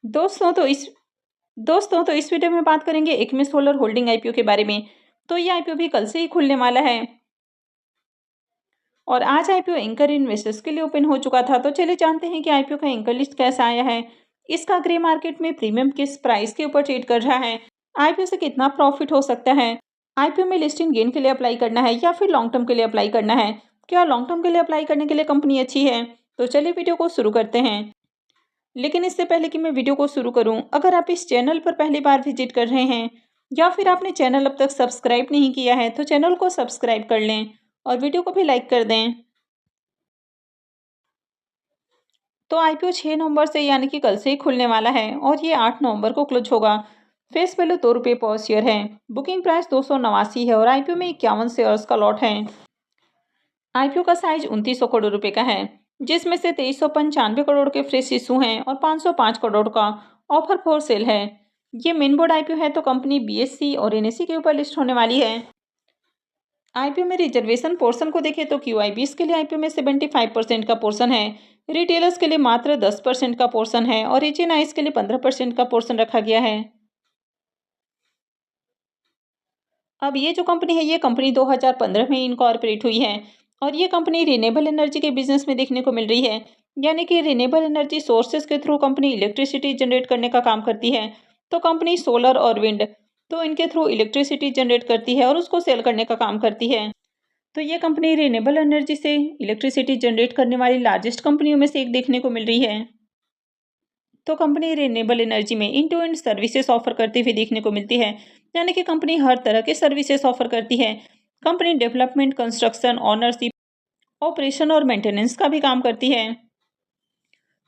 दोस्तों तो इस वीडियो में बात करेंगे एक्मे सोलर होल्डिंग आईपीओ के बारे में। तो ये आईपीओ भी कल से ही खुलने वाला है और आज आईपीओ एंकर इन्वेस्टर्स के लिए ओपन हो चुका था। तो चलिए जानते हैं कि आईपीओ का एंकर लिस्ट कैसा आया है, इसका ग्रे मार्केट में प्रीमियम किस प्राइस के ऊपर ट्रेड कर रहा है, आईपीओ से कितना प्रॉफिट हो सकता है, आईपीओ में लिस्टिंग गेन के लिए अप्लाई करना है या फिर लॉन्ग टर्म के लिए अप्लाई करना है, क्या लॉन्ग टर्म के लिए अप्लाई करने के लिए कंपनी अच्छी है। तो चलिए वीडियो को शुरू करते हैं। लेकिन इससे पहले कि मैं वीडियो को शुरू करूं, अगर आप इस चैनल पर पहली बार विजिट कर रहे हैं या फिर आपने चैनल अब तक सब्सक्राइब नहीं किया है तो चैनल को सब्सक्राइब कर लें और वीडियो को भी लाइक कर दें। तो आईपीओ 6 नवंबर से यानी कि कल से ही खुलने वाला है और ये 8 नवंबर को क्लोज होगा। फेस वैल्यू ₹2 पर शेयर है। बुकिंग प्राइस 289 है और आईपीओ में 51 शेयर्स का लॉट है। आईपीओ का साइज 2900 करोड़ रुपए का है, जिसमें से 2395 करोड़ के फ्रेश इशू हैं और 505 करोड़ का ऑफर फॉर सेल है। ये मेन बोर्ड आईपीओ है तो कंपनी बीएससी और एनएससी के ऊपर लिस्ट होने वाली है। आईपीओ में रिजर्वेशन पोर्शन को देखें तो क्यूआईबीएस के लिए आईपीओ में 75% का पोर्शन है, रिटेलर्स के लिए मात्र 10% का पोर्शन है और एचएनआईज के लिए 15% का पोर्शन रखा गया है। अब ये जो कंपनी है ये कंपनी 2015 में इनकॉर्पोरेट हुई है और ये कंपनी रिन्यूएबल एनर्जी के बिजनेस में देखने को मिल रही है, यानी कि रिन्यूएबल एनर्जी सोर्सेज के थ्रू कंपनी इलेक्ट्रिसिटी जनरेट करने का काम करती है। तो कंपनी सोलर और विंड तो इनके थ्रू इलेक्ट्रिसिटी जनरेट करती है और उसको सेल करने का काम करती है। तो ये कंपनी रिन्यूएबल एनर्जी से इलेक्ट्रिसिटी जनरेट करने वाली लार्जेस्ट कंपनियों में से एक देखने को मिल रही है। तो कंपनी रिन्यूएबल एनर्जी में end to end services offer करती हुई देखने को मिलती है, यानी कि कंपनी हर तरह के सर्विसेज ऑफर करती है। Company development, construction, ownership, operation और मेंटेनेंस का भी काम करती है।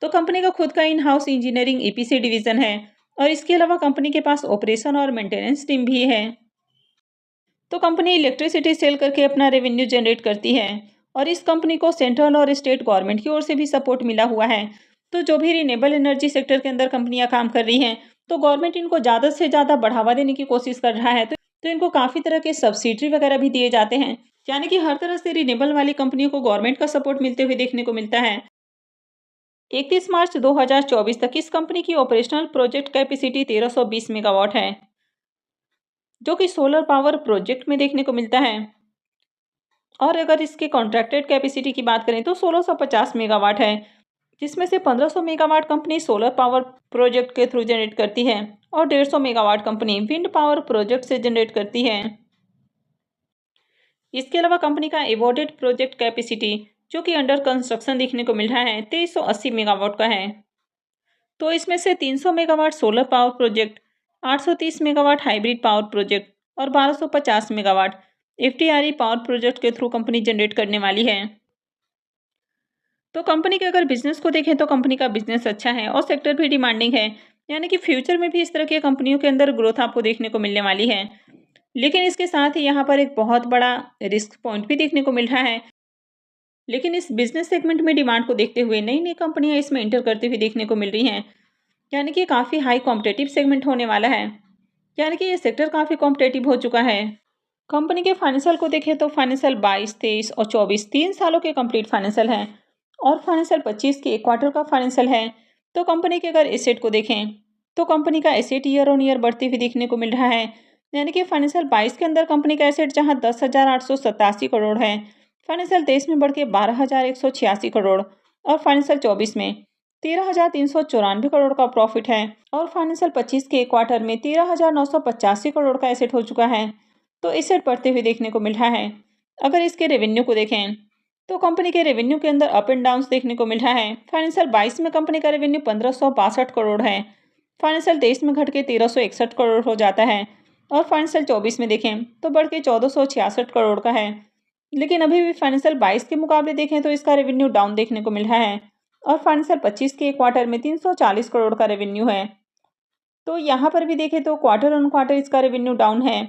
तो कंपनी का खुद का in house engineering EPC division है और इसके अलावा कंपनी के पास ऑपरेशन और मेंटेनेंस टीम भी है। तो कंपनी इलेक्ट्रिसिटी सेल करके अपना रेवेन्यू जनरेट करती है और इस कंपनी को सेंट्रल और स्टेट गवर्नमेंट की ओर से भी सपोर्ट मिला हुआ है। तो जो भी रिन्यूएबल एनर्जी सेक्टर के अंदर कंपनियां काम कर रही हैं तो गवर्नमेंट इनको ज़्यादा से ज़्यादा बढ़ावा देने की कोशिश कर रहा है। तो इनको काफ़ी तरह के सब्सिडी वगैरह भी दिए जाते हैं, यानी कि हर तरह से रिन्यूएबल वाली कंपनियों को गवर्नमेंट का सपोर्ट मिलते हुए देखने को मिलता है। 31 मार्च 2024 तक इस कंपनी की ऑपरेशनल प्रोजेक्ट कैपेसिटी 1320 मेगावाट है, जो कि सोलर पावर प्रोजेक्ट में देखने को मिलता है। और अगर इसके कॉन्ट्रैक्टेड कैपेसिटी की बात करें तो 1650 मेगावाट है, जिसमें से 1500 megawatt company solar power project के थ्रू जनरेट करती है और 150 megawatt company wind power project से जनरेट करती है। इसके अलावा कंपनी का एवॉर्डेड प्रोजेक्ट कैपेसिटी जो कि अंडर कंस्ट्रक्शन देखने को मिल रहा है 2380 मेगावाट का है। तो इसमें से 300 megawatt solar power project, 830 megawatt hybrid power project और 1250 मेगावाट एफडीआरई पावर प्रोजेक्ट के थ्रू कंपनी जनरेट करने वाली है। तो कंपनी के अगर बिजनेस को देखें तो कंपनी का बिजनेस अच्छा है और सेक्टर भी डिमांडिंग है, यानी कि फ्यूचर में भी इस तरह की कंपनियों के अंदर ग्रोथ आपको देखने को मिलने वाली है। लेकिन इसके साथ ही यहाँ पर एक बहुत बड़ा रिस्क पॉइंट भी देखने को मिल रहा है। लेकिन इस बिजनेस सेगमेंट में डिमांड को देखते हुए नई नई कंपनियां इसमें एंटर करते हुए देखने को मिल रही हैं, यानी कि काफ़ी हाई कॉम्पिटेटिव सेगमेंट होने वाला है, यानी कि ये सेक्टर काफ़ी कॉम्पिटेटिव हो चुका है। कंपनी के फाइनेंशियल को देखें तो फाइनेंशियल 22, 23 और 24 3 सालों के कंप्लीट फाइनेंशियल हैं और फाइनेंशियल 25 के एक क्वार्टर का फाइनेंशियल है। तो कंपनी के अगर एसेट को देखें तो कंपनी का एसेट ईयर ऑन ईयर बढ़ते हुए देखने को मिल रहा है, यानी कि फाइनेंशियल 22 के अंदर कंपनी का एसेट जहां 10,887 करोड़ है, फाइनेंशियल 23 में बढ़ के 12,186 करोड़ और फाइनेंशियल 24 में 13,394 करोड़ का प्रॉफिट है और फाइनेंशियल 25 के एक क्वार्टर में 13,985 करोड़ का एसेट हो चुका है। तो एसेट बढ़ते हुए देखने को मिल रहा है। अगर इसके रेवेन्यू को देखें तो कंपनी के रेवेन्यू के अंदर अप एंड डाउन्स देखने को मिल रहा है। फाइनेंशियल 22 में कंपनी का रेवेन्यू 1562 करोड़ है, फाइनेंशियल 23 में घट के 1361 करोड़ हो जाता है और फाइनेंशियल 24 में देखें तो बढ़ के 1466 करोड़ का है। लेकिन अभी भी फाइनेंशियल 22 के मुकाबले देखें तो इसका रेवेन्यू डाउन देखने को मिल रहा है और फाइनेंशियल 25 के क्वार्टर में 340 करोड़ का रेवेन्यू है। तो यहाँ पर भी देखें तो क्वार्टर ऑन क्वार्टर इसका रेवेन्यू डाउन है।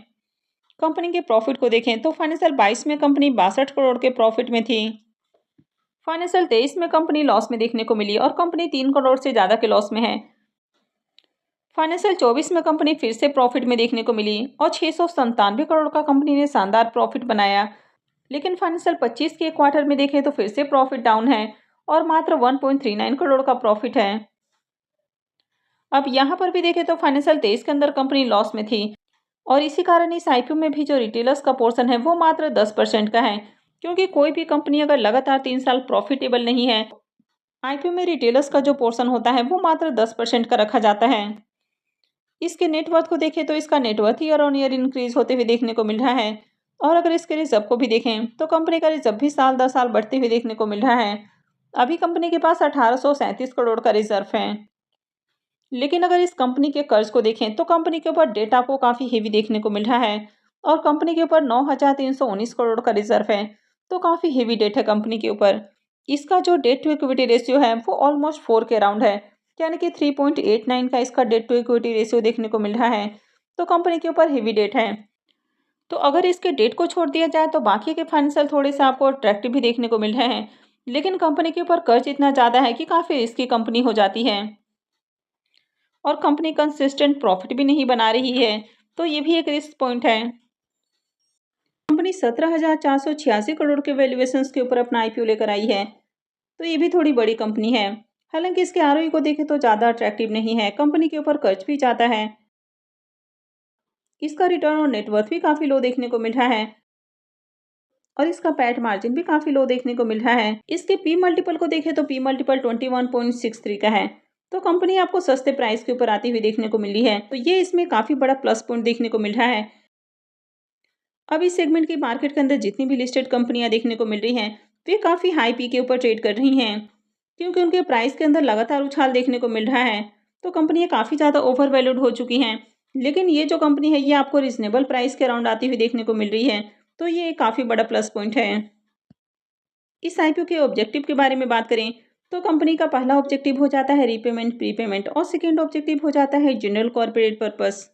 कंपनी के प्रॉफिट को देखें तो फाइनेंशियल 22 में कंपनी 62 करोड़ के प्रॉफिट में थी, फाइनेंशियल 23 में कंपनी लॉस में देखने को मिली और कंपनी 3 करोड़ से ज़्यादा के लॉस में है। फाइनेंशियल 24 में कंपनी फिर से प्रॉफिट में देखने को मिली और 697 करोड़ का कंपनी ने शानदार प्रॉफिट बनाया। लेकिन फाइनेंशियल 25 के क्वार्टर में देखें तो फिर से प्रॉफिट डाउन है और मात्र 1.39 करोड़ का प्रॉफिट है। अब यहाँ पर भी देखें तो फाइनेंशियल 23 के अंदर कंपनी लॉस में थी और इसी कारण इस आईपीओ में भी जो रिटेलर्स का पोर्शन है वो मात्र 10% का है, क्योंकि कोई भी कंपनी अगर लगातार 3 साल प्रॉफिटेबल नहीं है, आईपीओ में रिटेलर्स का जो पोर्शन होता है वो मात्र 10% का रखा जाता है। इसके नेटवर्थ को देखें तो इसका net worth year on year increase होते हुए देखने को मिल रहा है और अगर इसके रिजर्व को भी देखें तो कंपनी का रिजर्व भी साल दर साल बढ़ते हुए देखने को मिल रहा है। अभी कंपनी के पास 1837 करोड़ का रिजर्व है। लेकिन अगर इस कंपनी के कर्ज को देखें तो कंपनी के ऊपर डेट आपको काफ़ी हेवी देखने को मिल रहा है और कंपनी के ऊपर 9,319 करोड़ का रिजर्व है, तो काफ़ी हेवी डेट है कंपनी के ऊपर। इसका जो डेट टू इक्विटी रेशियो है वो ऑलमोस्ट 4 के अराउंड है, यानी कि 3.89 का इसका डेट टू इक्विटी रेशियो देखने को मिल रहा है, तो कंपनी के ऊपर हेवी डेट है। तो अगर इसके डेट को छोड़ दिया जाए तो बाकी के फाइनेंशियल थोड़े से आपको अट्रैक्टिव भी देखने को मिल रहे हैं, लेकिन कंपनी के ऊपर कर्ज इतना ज़्यादा है कि काफ़ी रिस्की कंपनी हो जाती है और कंपनी कंसिस्टेंट प्रॉफिट भी नहीं बना रही है, तो ये भी एक रिस्क पॉइंट है। कंपनी 17,486 करोड़ के वैल्यूएशंस के ऊपर अपना आईपीओ लेकर आई है, तो ये भी थोड़ी बड़ी कंपनी है। हालांकि इसके आरओई को देखें तो ज़्यादा अट्रैक्टिव नहीं है, कंपनी के ऊपर कर्ज भी ज़्यादा है। इसका रिटर्न और नेटवर्थ भी काफ़ी लो देखने को मिल रहा है और इसका पैट मार्जिन भी काफ़ी लो देखने को मिल रहा है। इसके पी मल्टीपल को देखें तो पी मल्टीपल 21.63 का है, तो कंपनी आपको सस्ते प्राइस के ऊपर आती हुई देखने को मिली है, तो ये इसमें काफ़ी बड़ा प्लस पॉइंट देखने को मिल रहा है। अब इस सेगमेंट की मार्केट के अंदर जितनी भी लिस्टेड कंपनियां देखने को मिल रही हैं वे काफ़ी हाई पी के ऊपर ट्रेड कर रही हैं, क्योंकि उनके प्राइस के अंदर लगातार उछाल देखने को मिल रहा है, तो कंपनियां काफ़ी ज़्यादा ओवर वैल्यूड हो चुकी हैं। लेकिन ये जो कंपनी है ये आपको रिजनेबल प्राइस के अराउंड आती हुई देखने को मिल रही है, तो ये काफ़ी बड़ा प्लस पॉइंट है। इस आईपीओ के ऑब्जेक्टिव के बारे में बात करें तो कंपनी का पहला ऑब्जेक्टिव हो जाता है रीपेमेंट प्रीपेमेंट और सेकेंड ऑब्जेक्टिव हो जाता है जनरल कॉर्पोरेट पर्पस।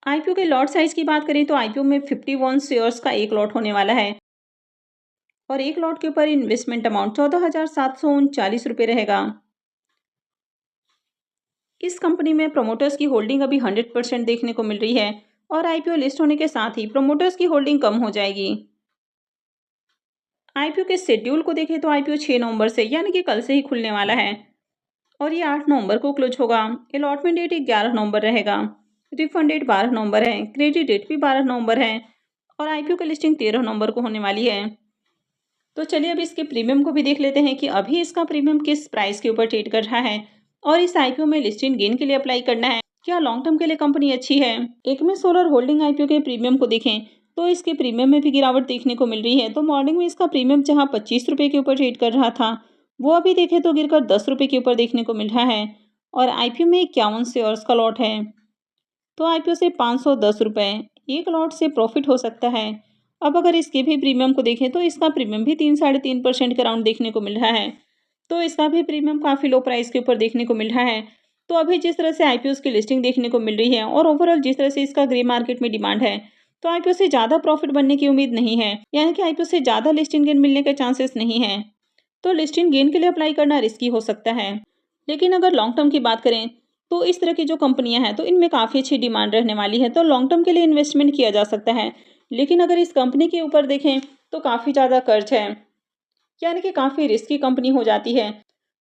आईपीओ के लॉट साइज की बात करें तो आईपीओ में 51 शेयर्स का एक लॉट होने वाला है और एक लॉट के ऊपर इन्वेस्टमेंट अमाउंट 14,739 रुपये रहेगा। इस कंपनी में प्रमोटर्स की होल्डिंग अभी 100% देखने को मिल रही है और आईपीओ लिस्ट होने के साथ ही प्रमोटर्स की होल्डिंग कम हो जाएगी। आईपीओ के शेड्यूल को देखें तो आईपीओ 6 नवंबर से यानी कि कल से ही खुलने वाला है और ये 8 नवंबर को क्लोज होगा। अलॉटमेंट डेट 11 नवंबर रहेगा, रिफंड डेट 12 नवंबर है, क्रेडिट डेट भी 12 नवंबर है और आईपीओ की लिस्टिंग 13 नवंबर को होने वाली है। तो चलिए अब इसके प्रीमियम को भी देख लेते हैं कि अभी इसका प्रीमियम किस प्राइस के ऊपर ट्रेड कर रहा है और इस आईपीओ में लिस्टिंग गेन के लिए अप्लाई करना है, क्या लॉन्ग टर्म के लिए कंपनी अच्छी है। एकमे सोलर होल्डिंग आईपीओ के प्रीमियम को देखें तो इसके प्रीमियम में भी गिरावट देखने को मिल रही है। तो मॉर्निंग में इसका प्रीमियम जहां 25 रुपये के ऊपर ट्रेड कर रहा था वो अभी देखें तो गिरकर 10 रुपये के ऊपर देखने को मिल रहा है और आईपीओ में 51 शेयर्स का लॉट है, तो आईपीओ से 510 रुपये एक लॉट से प्रॉफिट हो सकता है। अब अगर इसके भी प्रीमियम को देखें तो इसका प्रीमियम भी 3-3.5% के अराउंड देखने को मिल रहा है, तो इसका भी प्रीमियम काफ़ी लो प्राइस के ऊपर देखने को मिल रहा है। तो अभी जिस तरह से आईपीओ की लिस्टिंग देखने को मिल रही है और ओवरऑल जिस तरह से इसका ग्रे मार्केट में डिमांड है, तो आईपीओ से ज़्यादा प्रॉफिट बनने की उम्मीद नहीं है, यानी कि आईपीओ से ज़्यादा लिस्टिंग गेन मिलने के चांसेस नहीं है, तो लिस्टिंग गेन के लिए अप्लाई करना रिस्की हो सकता है। लेकिन अगर लॉन्ग टर्म की बात करें तो इस तरह की जो कंपनियां हैं तो इनमें काफ़ी अच्छी डिमांड रहने वाली है, तो लॉन्ग टर्म के लिए इन्वेस्टमेंट किया जा सकता है। लेकिन अगर इस कंपनी के ऊपर देखें तो काफ़ी ज़्यादा कर्ज है, यानी कि काफ़ी रिस्की कंपनी हो जाती है,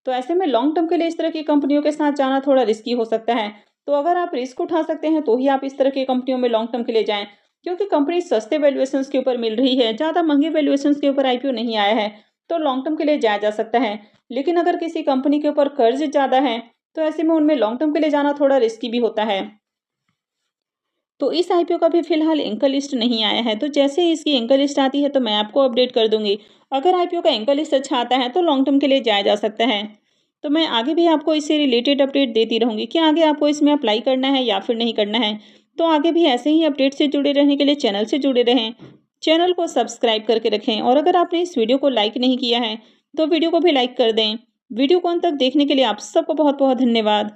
तो ऐसे में लॉन्ग टर्म के लिए इस तरह की कंपनियों के साथ जाना थोड़ा रिस्की हो सकता है। तो अगर आप रिस्क उठा सकते हैं तो ही आप इस तरह की कंपनियों में लॉन्ग टर्म के लिए जाएं, क्योंकि कंपनी सस्ते वैल्यूएशंस के ऊपर मिल रही है, ज़्यादा महंगे वैल्यूएशंस के ऊपर आईपीओ नहीं आया है, तो लॉन्ग टर्म के लिए जाया जा सकता है। लेकिन अगर किसी कंपनी के ऊपर कर्ज ज़्यादा है तो ऐसे में उनमें लॉन्ग टर्म के लिए जाना थोड़ा रिस्की भी होता है। तो इस आईपीओ का भी फिलहाल एंकर लिस्ट नहीं आया है, तो जैसे ही इसकी एंकर लिस्ट आती है तो मैं आपको अपडेट कर दूंगी। अगर आईपीओ का एंकर लिस्ट अच्छा आता है तो लॉन्ग टर्म के लिए जाया जा सकता है। तो मैं आगे भी आपको इससे रिलेटेड अपडेट देती रहूँगी कि आगे आपको इसमें अप्लाई करना है या फिर नहीं करना है। तो आगे भी ऐसे ही अपडेट से जुड़े रहने के लिए चैनल से जुड़े रहें, चैनल को सब्सक्राइब करके रखें और अगर आपने इस वीडियो को लाइक नहीं किया है तो वीडियो को भी लाइक कर दें। वीडियो को अंत तक देखने के लिए आप सबको बहुत बहुत धन्यवाद।